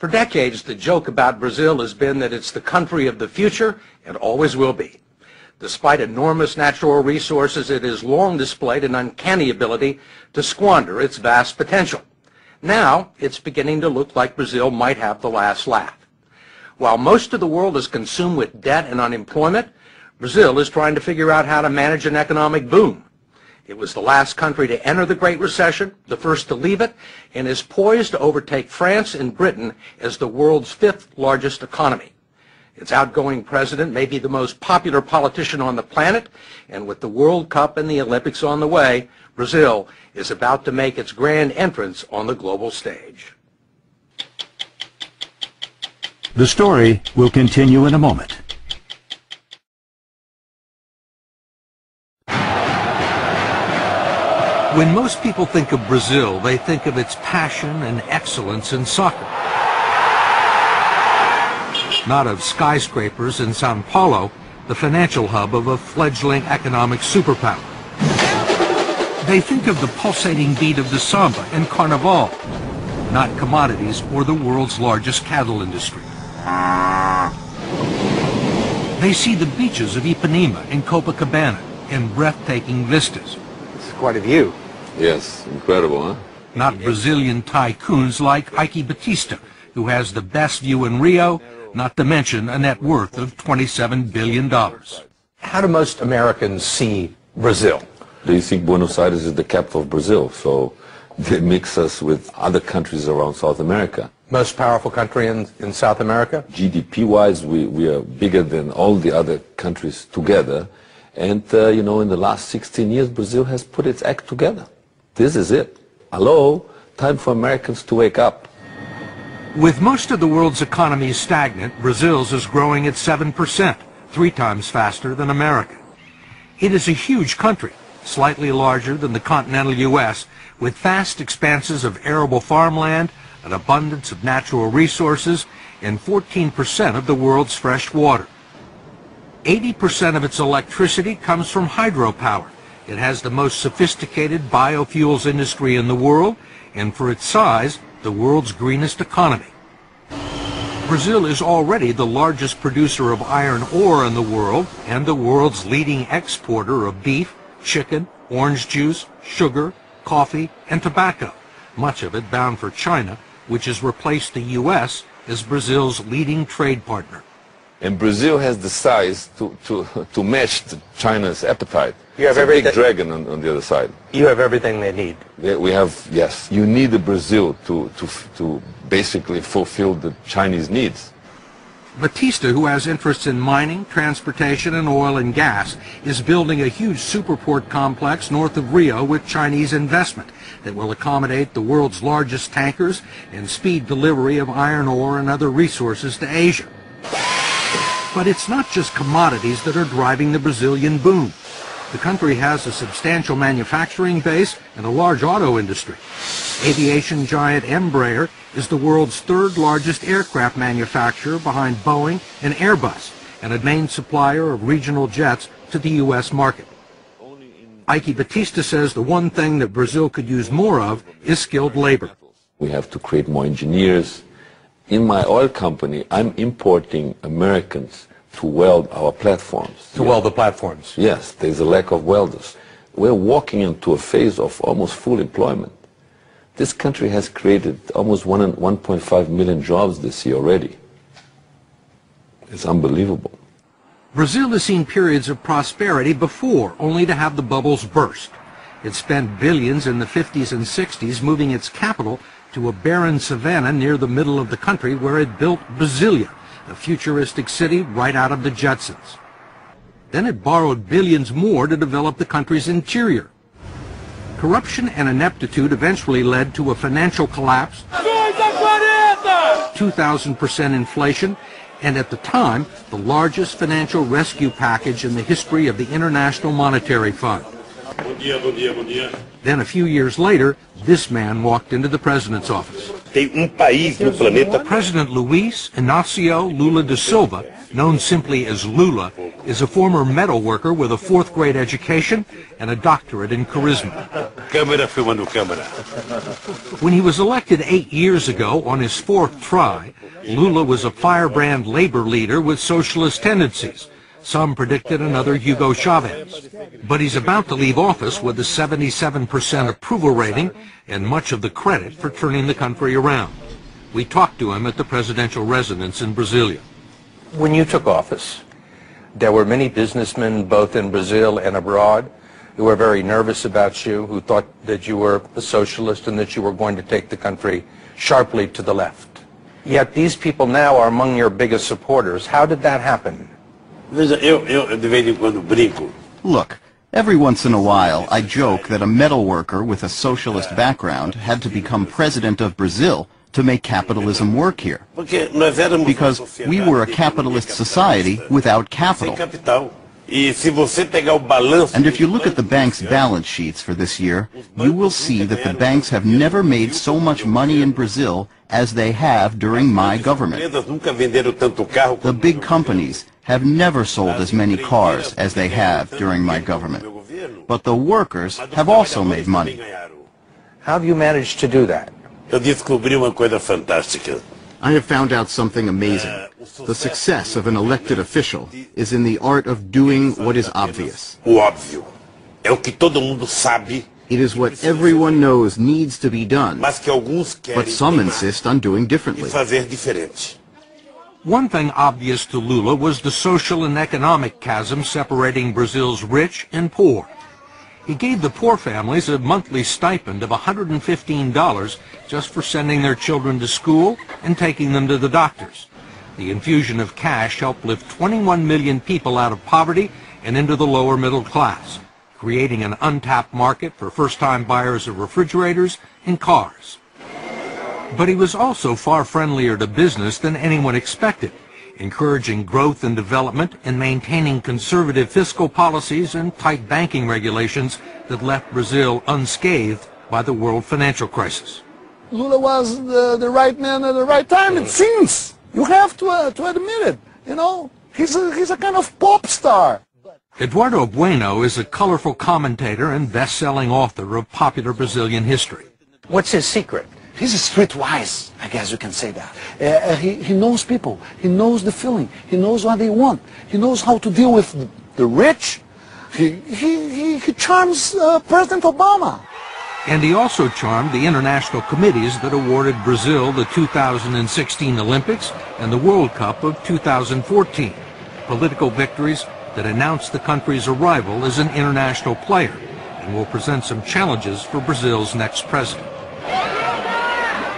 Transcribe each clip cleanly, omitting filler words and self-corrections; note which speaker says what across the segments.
Speaker 1: For decades, the joke about Brazil has been that it's the country of the future and always will be. Despite enormous natural resources, it has long displayed an uncanny ability to squander its vast potential. Now, it's beginning to look like Brazil might have the last laugh. While most of the world is consumed with debt and unemployment, Brazil is trying to figure out how to manage an economic boom. It was the last country to enter the Great Recession, the first to leave it, and is poised to overtake France and Britain as the world's fifth largest economy. Its outgoing president may be the most popular politician on the planet, and with the World Cup and the Olympics on the way, Brazil is about to make its grand entrance on the global stage.
Speaker 2: The story will continue in a moment.
Speaker 1: When most people think of Brazil, they think of its passion and excellence in soccer. Not of skyscrapers in Sao Paulo, the financial hub of a fledgling economic superpower. They think of the pulsating beat of the samba and carnival, not commodities or the world's largest cattle industry. They see the beaches of Ipanema and Copacabana and breathtaking vistas.
Speaker 3: It's quite a view.
Speaker 4: Yes, incredible, huh?
Speaker 1: Not Brazilian tycoons like Ike Batista, who has the best view in Rio, not to mention a net worth of $27 billion.
Speaker 3: How do most Americans see Brazil?
Speaker 4: They think Buenos Aires is the capital of Brazil, so they mix us with other countries around South America.
Speaker 3: Most powerful country in South America?
Speaker 4: GDP-wise, we are bigger than all the other countries together. And, you know, in the last 16 years, Brazil has put its act together. This is it. Hello, time for Americans to wake up.
Speaker 1: With most of the world's economies stagnant, Brazil's is growing at 7%, 3 times faster than America. It is a huge country, slightly larger than the continental U.S., with vast expanses of arable farmland, an abundance of natural resources, and 14% of the world's fresh water. 80% of its electricity comes from hydropower. It has the most sophisticated biofuels industry in the world, and for its size, the world's greenest economy. Brazil is already the largest producer of iron ore in the world and the world's leading exporter of beef, chicken, orange juice, sugar, coffee, and tobacco, much of it bound for China, which has replaced the U.S. as Brazil's leading trade partner.
Speaker 4: And Brazil has the size to match China's appetite.
Speaker 3: You have
Speaker 4: it's a big
Speaker 3: everything.
Speaker 4: dragon on the other side.
Speaker 3: You have everything they need.
Speaker 4: We have, yes. You need a Brazil to basically fulfill the Chinese needs.
Speaker 1: Batista, who has interests in mining, transportation, and oil and gas, is building a huge superport complex north of Rio with Chinese investment that will accommodate the world's largest tankers and speed delivery of iron ore and other resources to Asia. But it's not just commodities that are driving the Brazilian boom. The country has a substantial manufacturing base and a large auto industry. Aviation giant Embraer is the world's third largest aircraft manufacturer behind Boeing and Airbus, and a main supplier of regional jets to the U.S. market. Ike Batista says the one thing that Brazil could use more of is skilled labor.
Speaker 4: We have to create more engineers. In my oil company, I'm importing Americans to weld our platforms.
Speaker 3: To weld the platforms?
Speaker 4: Yes, there's a lack of welders. We're walking into a phase of almost full employment. This country has created almost 1.5 million jobs this year already. It's unbelievable.
Speaker 1: Brazil has seen periods of prosperity before, only to have the bubbles burst. It spent billions in the 50s and 60s moving its capital to a barren savanna near the middle of the country where it built Brasilia, a futuristic city right out of the Jetsons. Then it borrowed billions more to develop the country's interior. Corruption and ineptitude eventually led to a financial collapse, 2,000% inflation, and at the time, the largest financial rescue package in the history of the International Monetary Fund. Then a few years later, this man walked into the president's office. President Luis Inácio Lula da Silva, known simply as Lula, is a former metal worker with a fourth-grade education and a doctorate in charisma. When he was elected 8 years ago on his fourth try, Lula was a firebrand labor leader with socialist tendencies. Some predicted another Hugo Chavez. But he's about to leave office with a 77% approval rating and much of the credit for turning the country around. We talked to him at the presidential residence in Brasilia.
Speaker 3: When you took office, there were many businessmen, both in Brazil and abroad, who were very nervous about you, who thought that you were a socialist and that you were going to take the country sharply to the left. Yet these people now are among your biggest supporters. How did that happen?
Speaker 5: Look, every once in a while I joke that a metal worker with a socialist background had to become president of Brazil to make capitalism work here. Because we were a capitalist society without capital. And if you look at the bank's balance sheets for this year, you will see that the banks have never made so much money in Brazil as they have during my government. The big companies have never sold as many cars as they have during my government. But the workers have also made money.
Speaker 3: How have you managed to do that?
Speaker 5: I have found out something amazing. The success of an elected official is in the art of doing what is obvious. It is what everyone knows needs to be done, but some insist on doing differently.
Speaker 1: One thing obvious to Lula was the social and economic chasm separating Brazil's rich and poor. He gave the poor families a monthly stipend of $115 just for sending their children to school and taking them to the doctors. The infusion of cash helped lift 21 million people out of poverty and into the lower middle class, creating an untapped market for first-time buyers of refrigerators and cars. But he was also far friendlier to business than anyone expected, encouraging growth and development and maintaining conservative fiscal policies and tight banking regulations that left Brazil unscathed by the world financial crisis.
Speaker 6: Lula was the right man at the right time, it seems. You have to admit it. You know, he's a kind of pop star.
Speaker 1: Eduardo Bueno is a colorful commentator and best-selling author of popular Brazilian history.
Speaker 3: What's his secret?
Speaker 6: He's streetwise, I guess you can say that. He knows people. He knows the feeling. He knows what they want. He knows how to deal with the rich. He charms President Obama.
Speaker 1: And he also charmed the international committees that awarded Brazil the 2016 Olympics and the World Cup of 2014, political victories that announced the country's arrival as an international player and will present some challenges for Brazil's next president.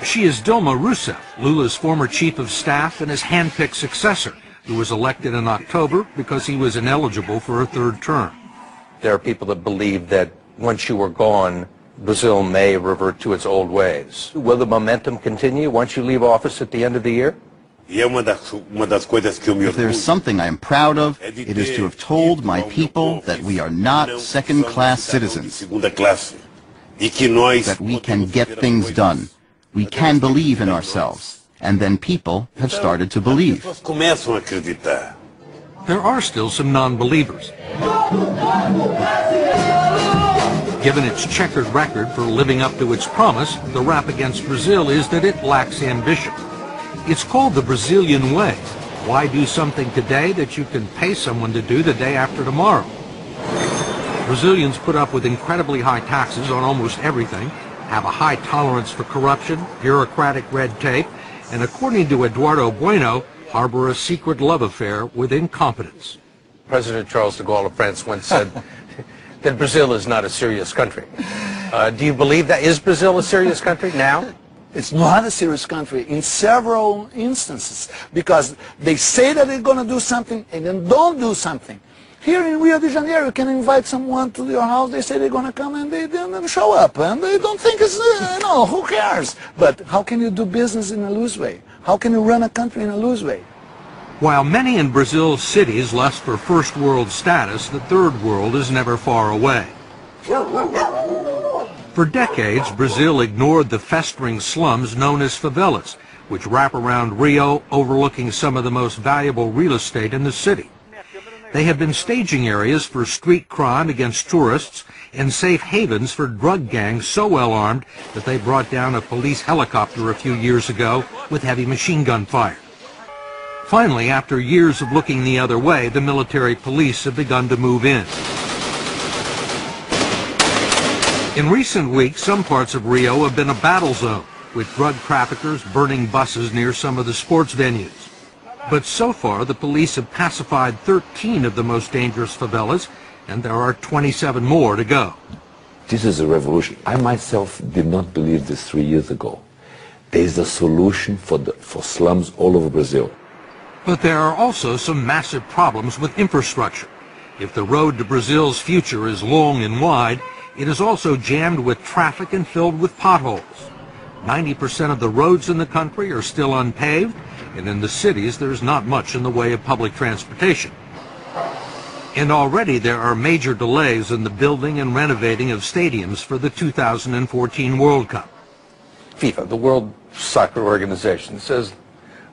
Speaker 1: She is Dilma Rousseff, Lula's former chief of staff and his hand-picked successor, who was elected in October because he was ineligible for a third term.
Speaker 3: There are people that believe that once you were gone, Brazil may revert to its old ways. Will the momentum continue once you leave office at the end of the year?
Speaker 5: If there's something I am proud of, it is to have told my people that we are not second-class citizens, that we can get things done. We can believe in ourselves, and then people have started to believe.
Speaker 1: There are still some non-believers. Given its checkered record for living up to its promise, the rap against Brazil is that it lacks ambition. It's called the Brazilian way. Why do something today that you can pay someone to do the day after tomorrow? Brazilians put up with incredibly high taxes on almost everything, have a high tolerance for corruption, bureaucratic red tape, and according to Eduardo Bueno, harbor a secret love affair with incompetence.
Speaker 3: President Charles de Gaulle of France once said that Brazil is not a serious country. Do you believe that? Is Brazil a serious country now?
Speaker 6: It's not a serious country in several instances because they say that they're going to do something and then don't do something. Here in Rio de Janeiro, you can invite someone to your house, they say they're going to come and they don't show up and they don't think it's, no, who cares? But how can you do business in a loose way? How can you run a country in a loose way?
Speaker 1: While many in Brazil's cities lust for first world status, the third world is never far away. For For decades, Brazil ignored the festering slums known as favelas, which wrap around Rio, overlooking some of the most valuable real estate in the city. They have been staging areas for street crime against tourists and safe havens for drug gangs so well armed that they brought down a police helicopter a few years ago with heavy machine gun fire. Finally, after years of looking the other way, the military police have begun to move in. In recent weeks, some parts of Rio have been a battle zone, with drug traffickers burning buses near some of the sports venues. But so far, the police have pacified 13 of the most dangerous favelas, and there are 27 more to go.
Speaker 4: This is a revolution. I myself did not believe this 3 years ago. There is a solution for slums all over Brazil.
Speaker 1: But there are also some massive problems with infrastructure. If the road to Brazil's future is long and wide, it is also jammed with traffic and filled with potholes. 90% of the roads in the country are still unpaved, and in the cities there's not much in the way of public transportation. And already there are major delays in the building and renovating of stadiums for the 2014 World Cup.
Speaker 3: FIFA, the World Soccer Organization, says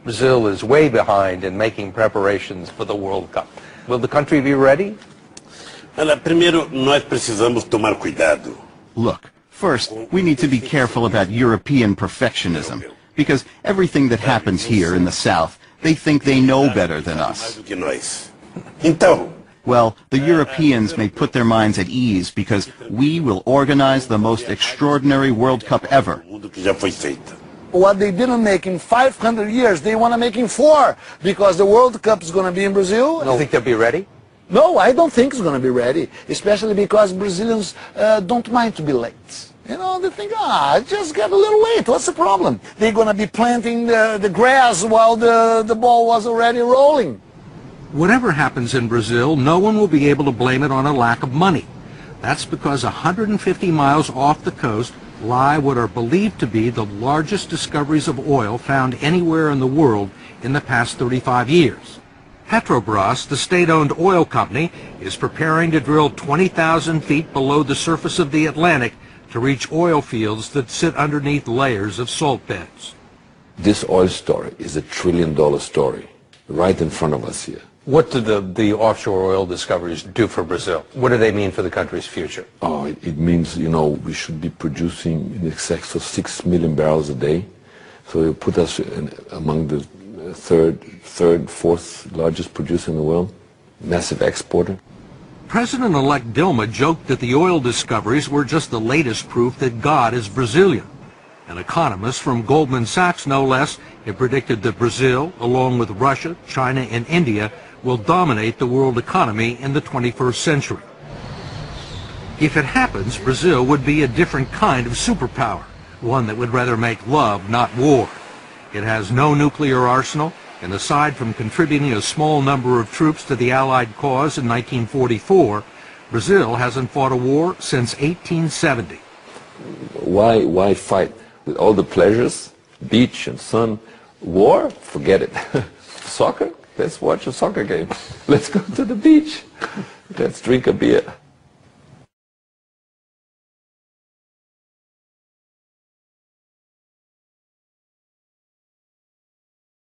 Speaker 3: Brazil is way behind in making preparations for the World Cup. Will the country be ready?
Speaker 7: Primeiro, nós precisamos tomar cuidado.
Speaker 5: Look, first, we need to be careful about European perfectionism, because everything that happens here in the South, they think they know better than us.
Speaker 7: Então,
Speaker 5: Well, the Europeans may put their minds at ease because we will organize the most extraordinary World Cup ever.
Speaker 6: What they didn't make in 500 years, they want to make in 4, because the World Cup is going to be in Brazil.
Speaker 3: Do you think they'll be ready?
Speaker 6: No, I don't think it's going to be ready, especially because Brazilians don't mind to be late. You know, they think, just get a little late, what's the problem? They're going to be planting the grass while the ball was already rolling.
Speaker 1: Whatever happens in Brazil, no one will be able to blame it on a lack of money. That's because 150 miles off the coast lie what are believed to be the largest discoveries of oil found anywhere in the world in the past 35 years. Petrobras, the state-owned oil company, is preparing to drill 20,000 feet below the surface of the Atlantic to reach oil fields that sit underneath layers of salt beds.
Speaker 4: This oil story is $1 trillion story right in front of us here.
Speaker 3: What do the offshore oil discoveries do for Brazil? What do they mean for the country's future?
Speaker 4: Oh, it means, you know, we should be producing in excess of 6 million barrels a day. So it put us among the third, fourth largest producer in the world, massive exporter.
Speaker 1: President-elect Dilma joked that the oil discoveries were just the latest proof that God is Brazilian. An economist from Goldman Sachs, no less, had predicted that Brazil, along with Russia, China, and India, will dominate the world economy in the 21st century. If it happens, Brazil would be a different kind of superpower, one that would rather make love, not war. It has no nuclear arsenal, and aside from contributing a small number of troops to the Allied cause in 1944, Brazil hasn't fought a war since 1870.
Speaker 4: Why fight? With all the pleasures, beach and sun, war, forget it. Soccer, let's watch a soccer game. Let's go to the beach. Let's drink a beer.